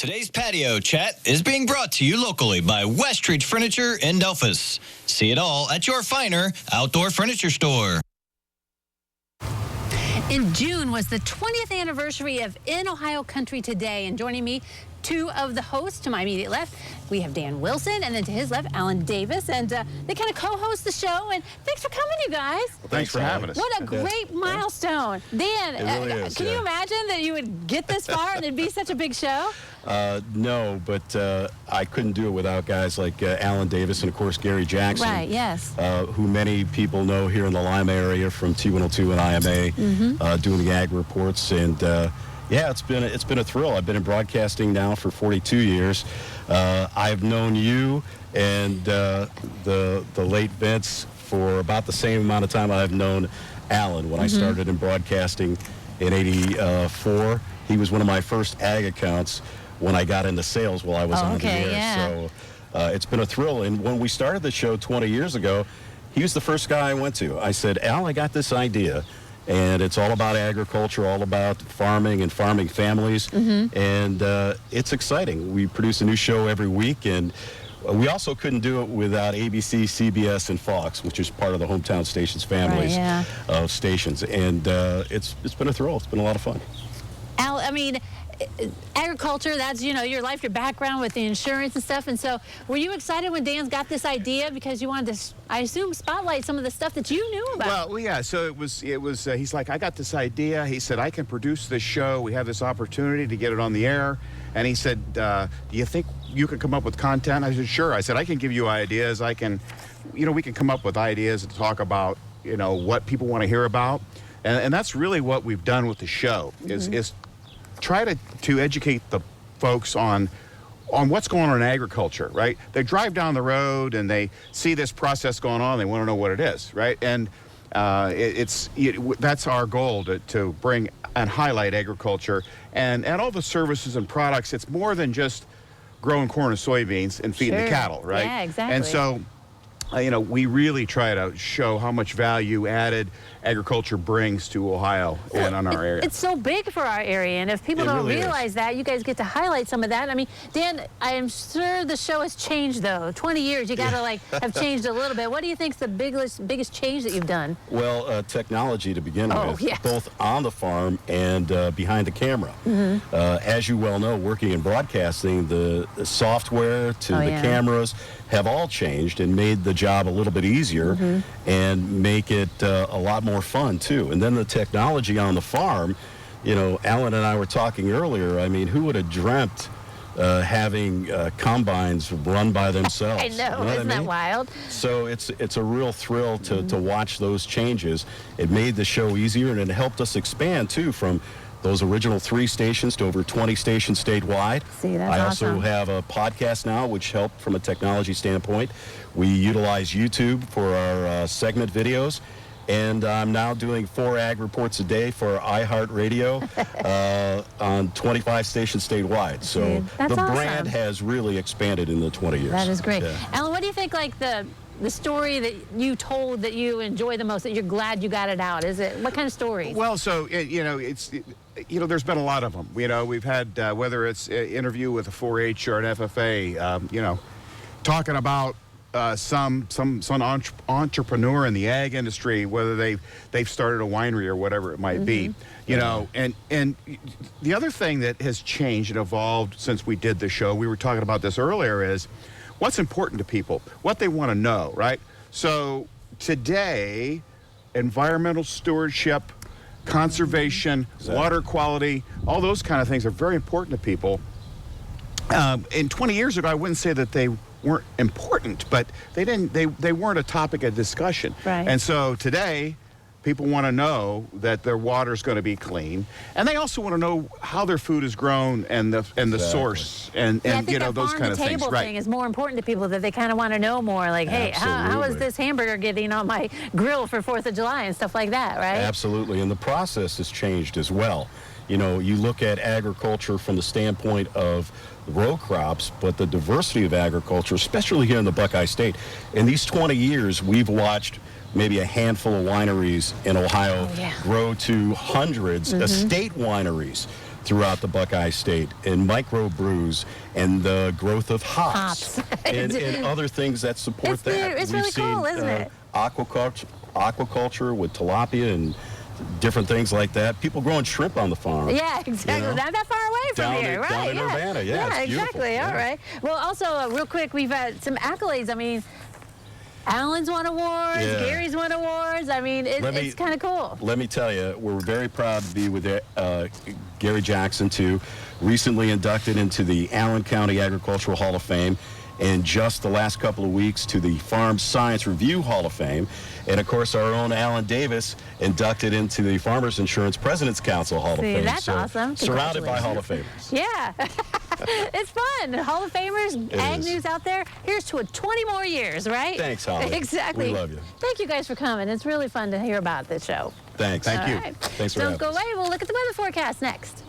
Today's patio chat is being brought to you locally by Westridge Furniture in Delphus. See it all at your finer outdoor furniture store. In June was the 20th anniversary of In Ohio Country Today, and joining me, two of the hosts to my immediate left, we have Dan Wilson, and then to his left, Alan Davis, and they kind of co-host the show, and thanks for coming, you guys. Well, thanks for having us. What a great milestone. Dan, really can you imagine that you would get this far and it'd be such a big show? No, but I couldn't do it without guys like Alan Davis and, of course, Gary Jackson. Right, yes. Who many people know here in the Lima area from T102 and IMA, doing the ag reports. And, yeah, it's been a thrill. I've been in broadcasting now for 42 years. I've known you and the late Vince for about the same amount of time I've known Alan. When I started in broadcasting in '84, he was one of my first ag accounts when I got into sales while I was on the air. Yeah. So it's been a thrill. And when we started the show 20 years ago, he was the first guy I went to. I said, Al, I got this idea. And it's all about agriculture, all about farming and farming families. And it's exciting. We produce a new show every week. And we also couldn't do it without ABC, CBS, and Fox, which is part of the Hometown Stations families of stations. And it's been a thrill. It's been a lot of fun. Al, I mean, agriculture, that's, you know, your life, your background with the insurance and stuff. And so were you excited when Dan's got this idea because you wanted to, I assume, spotlight some of the stuff that you knew about? Well, yeah, so it was he's like, I got this idea. He said, I can produce this show. We have this opportunity to get it on the air. And he said, do you think you could come up with content? I said, sure. I said, I can give you ideas. I can, you know, we can come up with ideas to talk about, you know, what people want to hear about. And that's really what we've done with the show is try to educate the folks on what's going on in agriculture, right? They drive down the road and they see this process going on. They want to know what it is, right? And that's our goal to bring and highlight agriculture and all the services and products. It's more than just growing corn and soybeans and feeding the cattle, right? Yeah, exactly. And so, you know, we really try to show how much value added agriculture brings to Ohio and on our area. It's so big for our area, and if people don't realize that, you guys get to highlight some of that. I mean, Dan, I am sure the show has changed, though. 20 years, you got to, like, have changed a little bit. What do you think is the biggest change that you've done? Well, technology to begin with, both on the farm and behind the camera. As you well know, working in broadcasting, the software to the cameras have all changed and made the job a little bit easier and make it a lot more fun too. And then the technology on the farm, you know, Alan and I were talking earlier, I mean, who would have dreamt having combines run by themselves? I know, isn't that wild? So it's a real thrill to watch those changes. It made the show easier, and it helped us expand too from those original 3 stations to over 20 stations statewide. See, that's I awesome. also have a podcast now, which helped from a technology standpoint. We utilize YouTube for our segment videos. And I'm now doing 4 ag reports a day for iHeartRadio on 25 stations statewide. So that's the awesome. brand has really expanded in the 20 years. That is great. Yeah. Alan, what do you think, like, the story that you told that you enjoy the most, that you're glad you got it out? Is it, what kind of stories? Well, so, you know, there's been a lot of them. You know, we've had, whether it's an interview with a 4-H or an FFA, you know, talking about some entrepreneur in the ag industry, whether they've started a winery or whatever it might be, you know, and the other thing that has changed and evolved since we did the show, we were talking about this earlier, is what's important to people, what they want to know, right? So today, environmental stewardship, conservation, water quality, all those kind of things are very important to people. And 20 years ago, I wouldn't say that they weren't important, but they weren't a topic of discussion. Right. And so today, people want to know that their water's going to be clean, and they also want to know how their food is grown and the source and you know, those kind of things. The thing is more important to people, that they kind of want to know more. Like, hey, how is this hamburger getting on my grill for 4th of July and stuff like that, right? Absolutely, and the process has changed as well. You know, you look at agriculture from the standpoint of row crops, but the diversity of agriculture, especially here in the Buckeye State. In these 20 years, we've watched maybe a handful of wineries in Ohio grow to hundreds, estate wineries throughout the Buckeye State, and microbrews, and the growth of hops, and other things that support that. It's We've really seen, cool, isn't it? Aquaculture with tilapia and different things like that. People growing shrimp on the farm. Yeah, exactly. Not that far away from here, right? Down in Urbana, yeah, it's beautiful. Exactly. All right. Well, also, real quick, we've had some accolades. I mean, Alan's won awards, Gary's won awards. I mean, it's kind of cool. Let me tell you, we're very proud to be with Gary Jackson, too. Recently inducted into the Allen County Agricultural Hall of Fame, and just the last couple of weeks to the Farm Science Review Hall of Fame. And, of course, our own Alan Davis inducted into the Farmers Insurance President's Council Hall of Fame. That's awesome. Surrounded by Hall of Famers. Yeah. It's fun. Hall of Famers, ag news out there. Here's to 20 more years, right? Thanks, Holly. Exactly. We love you. Thank you guys for coming. It's really fun to hear about this show. Thanks. Thank you. Right. Thanks for having Don't go us. away. We'll look at the weather forecast next.